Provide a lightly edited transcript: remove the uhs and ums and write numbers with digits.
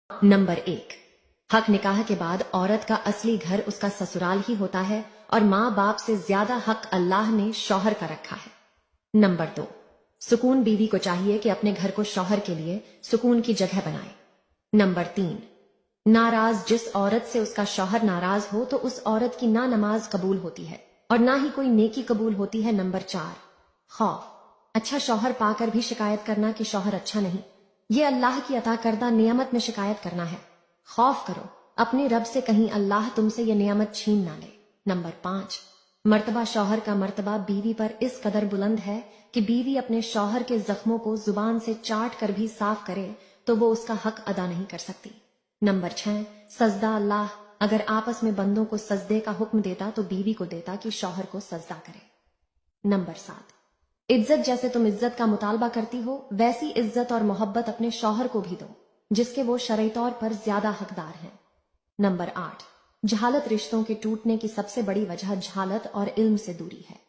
Number 1, हक निकाह के बाद औरत का असली घर उसका ससुराल ही होता है और माँ बाप से ज्यादा हक अल्लाह ने शौहर का रखा है। नंबर 2, सुकून बीवी को चाहिए कि अपने घर को शौहर के लिए सुकून की जगह बनाए। नंबर 3, नाराज जिस औरत से उसका शौहर नाराज हो तो उस औरत की ना नमाज कबूल होती है और ना ही कोई नेकी कबूल होती है। नंबर 4, खौफ, अच्छा शौहर पाकर भी शिकायत करना कि शौहर अच्छा नहीं, ये अल्लाह की अता करदा नियामत में शिकायत करना है। खौफ करो अपने रब से कहीं अल्लाह तुमसे ये नियामत छीन ना ले। नंबर 5, मर्तबा शौहर का मर्तबा बीवी पर इस कदर बुलंद है कि बीवी अपने शौहर के जख्मों को जुबान से चाट कर भी साफ करे तो वो उसका हक अदा नहीं कर सकती। नंबर 6, सजदा, अल्लाह अगर आपस में बंदों को सजदे का हुक्म देता तो बीवी को देता कि शौहर को सजदा करे। नंबर 7, इज्जत जैसे तुम इज्जत का मुतालबा करती हो वैसी इज्जत और मोहब्बत अपने शौहर को भी दो जिसके वो शरई तौर पर ज्यादा हकदार हैं। नंबर 8, जहालत रिश्तों के टूटने की सबसे बड़ी वजह जहालत और इल्म से दूरी है।